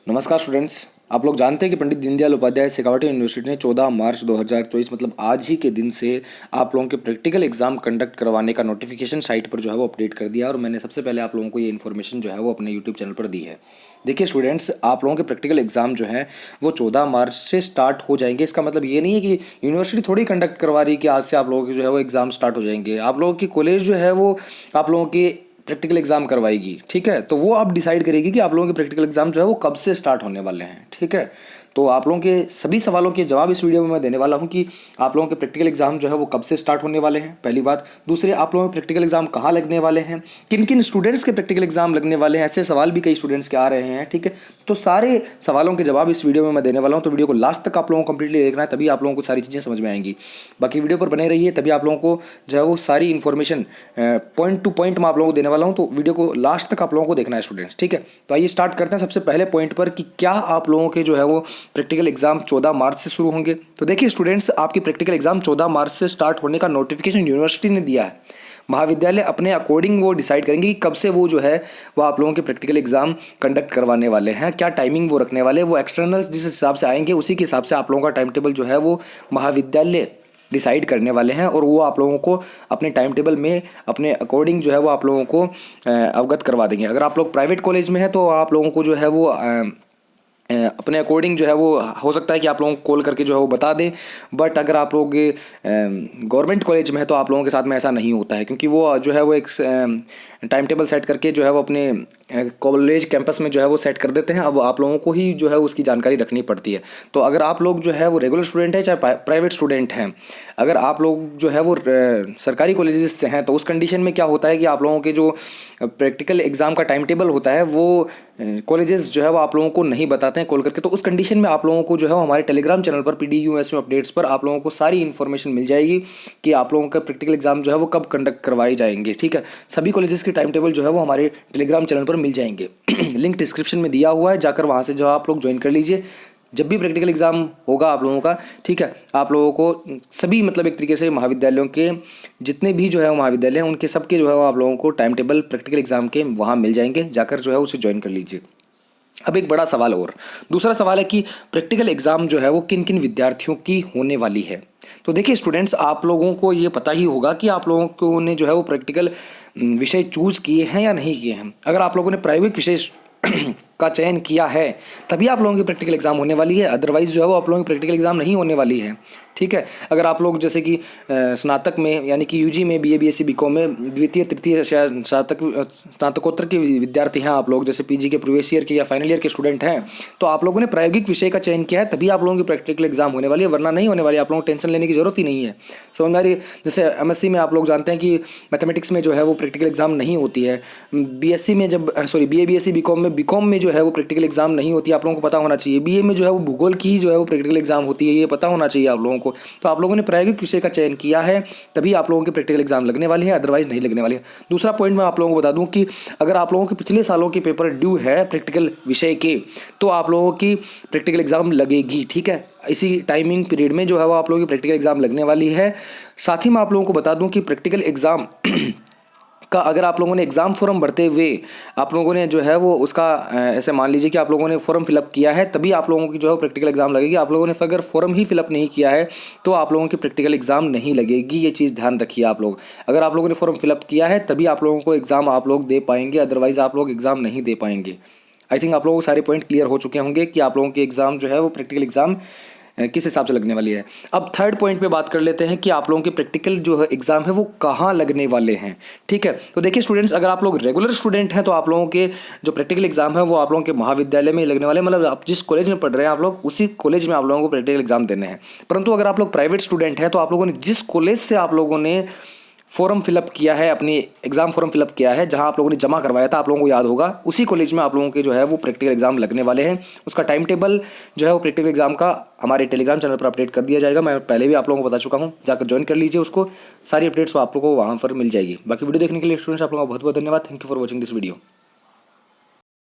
नमस्कार स्टूडेंट्स। आप लोग जानते हैं कि पंडित दीनदयाल उपाध्याय शेखावटी यूनिवर्सिटी ने 14 मार्च 2024 मतलब आज ही के दिन से आप लोगों के प्रैक्टिकल एग्जाम कंडक्ट करवाने का नोटिफिकेशन साइट पर जो है वो अपडेट कर दिया और मैंने सबसे पहले आप लोगों को ये इन्फॉर्मेशन जो है वो अपने यूट्यूब चैनल पर दी है। देखिए स्टूडेंट्स, आप लोगों के प्रैक्टिकल एग्जाम जो है वो 14 मार्च से स्टार्ट हो जाएंगे। इसका मतलब ये नहीं है कि यूनिवर्सिटी थोड़ी कंडक्ट करवा रही है कि आज से आप लोगों के जो है वो एग्जाम स्टार्ट हो जाएंगे। आप लोगों की कॉलेज जो है वो आप लोगों की प्रैक्टिकल एग्जाम करवाएगी, ठीक है। तो वो आप डिसाइड करेगी कि आप लोगों के प्रैक्टिकल एग्जाम जो है वो कब से स्टार्ट होने वाले हैं, ठीक है। तो आप लोगों के सभी सवालों के जवाब इस वीडियो में मैं देने वाला हूं कि आप लोगों के प्रैक्टिकल एग्जाम जो है वो कब से स्टार्ट होने वाले हैं, पहली बात। दूसरे, आप लोगों के प्रैक्टिकल एग्जाम कहाँ लगने वाले हैं, किन किन स्टूडेंट्स के प्रैक्टिकल एग्जाम लगने वाले हैं, ऐसे सवाल भी कई स्टूडेंट्स के आ रहे हैं, ठीक है। तो सारे सवालों के जवाब इस वीडियो में मैं देने वाला हूँ। तो वीडियो को लास्ट तक आप लोगों को कंप्लीटली देखना है, तभी आप लोगों को सारी चीज़ें समझ में आएंगी। बाकी वीडियो पर बने रहिए, तभी आप लोगों को जो है वो सारी इन्फॉर्मेशन पॉइंट टू पॉइंट मैं आप लोगों को देने वाला हूँ। तो वीडियो को लास्ट तक आप लोगों को देखना है स्टूडेंट्स, ठीक है। तो आइए स्टार्ट करते हैं सबसे पहले पॉइंट पर कि क्या आप लोगों के जो है वो प्रैक्टिकल एग्जाम 14 मार्च से शुरू होंगे। तो देखिए स्टूडेंट्स, आपकी प्रैक्टिकल एग्जाम 14 मार्च से स्टार्ट होने का नोटिफिकेशन यूनिवर्सिटी ने दिया है। महाविद्यालय अपने अकॉर्डिंग वो डिसाइड करेंगे कि कब से वो जो है वो आप लोगों के प्रैक्टिकल एग्जाम कंडक्ट करवाने वाले हैं, क्या टाइमिंग वो रखने वाले हैं। वो एक्सटर्नल्स जिस हिसाब से आएंगे उसी के हिसाब से आप लोगों का टाइम टेबल जो है वो महाविद्यालय डिसाइड करने वाले हैं और वो आप लोगों को अपने टाइम टेबल में अपने अकॉर्डिंग जो है वो आप लोगों को अवगत करवा देंगे। अगर आप लोग प्राइवेट कॉलेज में हैं तो आप लोगों को जो है वो अपने अकॉर्डिंग जो है वो हो सकता है कि आप लोगों को कॉल करके जो है वो बता दें। बट अगर आप लोग गवर्नमेंट कॉलेज में है तो आप लोगों के साथ में ऐसा नहीं होता है, क्योंकि वो जो है वो एक टाइम टेबल सेट करके जो है वो अपने कॉलेज कैंपस में जो है वो सेट कर देते हैं। अब आप लोगों को ही जो है उसकी जानकारी रखनी पड़ती है। तो अगर आप लोग जो है वो रेगुलर स्टूडेंट है चाहे प्राइवेट स्टूडेंट हैं, अगर आप लोग जो है वो सरकारी कॉलेजेस से हैं तो उस कंडीशन में क्या होता है कि आप लोगों के जो प्रैक्टिकल एग्ज़ाम का टाइम टेबल होता है वो कॉलेजेस जो है वो आप लोगों को नहीं बताते हैं कॉल करके। तो उस कंडीशन में आप लोगों को जो है हमारे टेलीग्राम चैनल पर PDUSU अपडेट्स पर आप लोगों को सारी इन्फॉर्मेशन मिल जाएगी कि आप लोगों का प्रैक्टिकल एग्जाम जो है वो कब कंडक्ट करवाए जाएंगे, ठीक है। सभी कॉलेजेस के टाइम टेबल जो है वो हमारे टेलीग्राम चैनल पर मिल जाएंगे। लिंक डिस्क्रिप्शन में दिया हुआ है, जाकर वहाँ से जो आप लोग ज्वाइन कर लीजिए। जब भी प्रैक्टिकल एग्जाम होगा आप लोगों का, ठीक है, आप लोगों को सभी मतलब एक तरीके से महाविद्यालयों के जितने भी जो है वो महाविद्यालय हैं उनके सबके जो है वो आप लोगों को टाइम टेबल प्रैक्टिकल एग्जाम के वहाँ मिल जाएंगे, जाकर जो है उसे ज्वाइन कर लीजिए। अब एक बड़ा सवाल और दूसरा सवाल है कि प्रैक्टिकल एग्जाम जो है वो किन किन विद्यार्थियों की होने वाली है। तो देखिए स्टूडेंट्स, आप लोगों को ये पता ही होगा कि आप लोगों को ने जो है वो प्रैक्टिकल विषय चूज किए हैं या नहीं किए हैं। अगर आप लोगों ने प्रायोगिक विषय का चयन किया है तभी आप लोगों की प्रैक्टिकल एग्जाम होने वाली है, अदरवाइज जो है वो आप लोगों की प्रैक्टिकल एग्जाम नहीं होने वाली है, ठीक है। अगर आप लोग जैसे कि स्नातक में यानी कि UG में BA BSc BCom में द्वितीय तृतीय स्नातकोत्तर के विद्यार्थी हैं आप लोग, जैसे PG के प्रीवियस ईयर के या फाइनल ईयर के स्टूडेंट हैं, तो आप लोगों ने प्रायोगिक विषय का चयन किया है तभी आप लोगों की प्रैक्टिकल एग्जाम होने वाली है, वरना नहीं होने वाली। आप लोगों को टेंशन लेने की जरूरत ही नहीं है, समझ में आ रही है। जैसे MSc में आप लोग जानते हैं कि मैथमेटिक्स में जो है वो प्रैक्टिकल एग्जाम नहीं होती है। BSc में जब BA BSc BCom में जो है वो प्रैक्टिकल एग्जाम नहीं होती, आप लोगों को पता होना चाहिए। BA में जो है वो भूगोल की ही जो है वो प्रैक्टिकल एग्जाम होती है, ये पता होना चाहिए आप लोगों को। तो आप लोगों ने प्रायोगिक विषय का चयन किया है तभी आप लोगों की प्रैक्टिकल एग्जाम लगने वाली है, अदरवाइज नहीं लगने वाली है। दूसरा पॉइंट मैं आप लोगों को बता दूं कि अगर आप लोगों के पिछले सालों के पेपर ड्यू है प्रैक्टिकल विषय के तो आप लोगों की प्रैक्टिकल एग्जाम लगेगी, ठीक है। इसी टाइमिंग पीरियड में जो है वो आप लोगों की प्रैक्टिकल एग्जाम लगने वाली है। साथ ही मैं आप लोगों को बता दूं कि प्रैक्टिकल एग्जाम का अगर आप लोगों ने एग्ज़ाम फॉर्म भरते हुए आप लोगों ने जो है वो उसका ऐसे मान लीजिए कि आप लोगों ने फॉर्म फिलअप किया है तभी आप लोगों की जो है प्रैक्टिकल एग्जाम लगेगी। आप लोगों ने अगर फॉर्म ही फिलअप नहीं किया है तो आप लोगों की प्रैक्टिकल एग्जाम नहीं लगेगी, ये चीज़ ध्यान रखिए आप लोग। अगर आप लोगों ने फॉर्म फिलअप किया है तभी आप लोगों को एग्ज़ाम आप लोग दे पाएंगे, अदरवाइज आप लोग एग्ज़ाम नहीं दे पाएंगे। आई थिंक आप लोगों को सारे पॉइंट क्लियर हो चुके होंगे कि आप लोगों की एग्ज़ाम जो है वो प्रैक्टिकल एग्ज़ाम किस हिसाब से लगने वाली है। अब थर्ड पॉइंट पे बात कर लेते हैं कि आप लोगों के प्रैक्टिकल जो है एग्जाम है वो कहाँ लगने वाले हैं, ठीक है। तो देखिए स्टूडेंट्स, अगर आप लोग रेगुलर स्टूडेंट हैं तो आप लोगों के जो प्रैक्टिकल एग्जाम है वो आप लोगों के महाविद्यालय में लगने वाले, मतलब आप जिस कॉलेज में पढ़ रहे हैं आप लोग उसी कॉलेज में आप लोगों को प्रैक्टिकल एग्जाम देने हैं। परंतु अगर आप लोग प्राइवेट स्टूडेंट हैं तो आप लोगों ने जिस कॉलेज से आप लोगों ने फॉर्म फिलअप किया है, अपनी एग्जाम फॉर्म फिलअप किया है, जहां आप लोगों ने जमा करवाया था, आप लोगों को याद होगा, उसी कॉलेज में आप लोगों के जो है वो प्रैक्टिकल एग्जाम लगने वाले हैं। उसका टाइम टेबल जो है वो प्रैक्टिकल एग्जाम का हमारे टेलीग्राम चैनल पर अपडेट कर दिया जाएगा। मैं पहले भी आप लोगों को बता चुका हूं, जाकर ज्वाइन कर लीजिए उसको, सारी अपडेट्स आप लोगों को वहां पर मिल जाएगी। बाकी वीडियो देखने के लिए स्टूडेंट्स आप लोगों का बहुत बहुत धन्यवाद। Thank you for watching this video.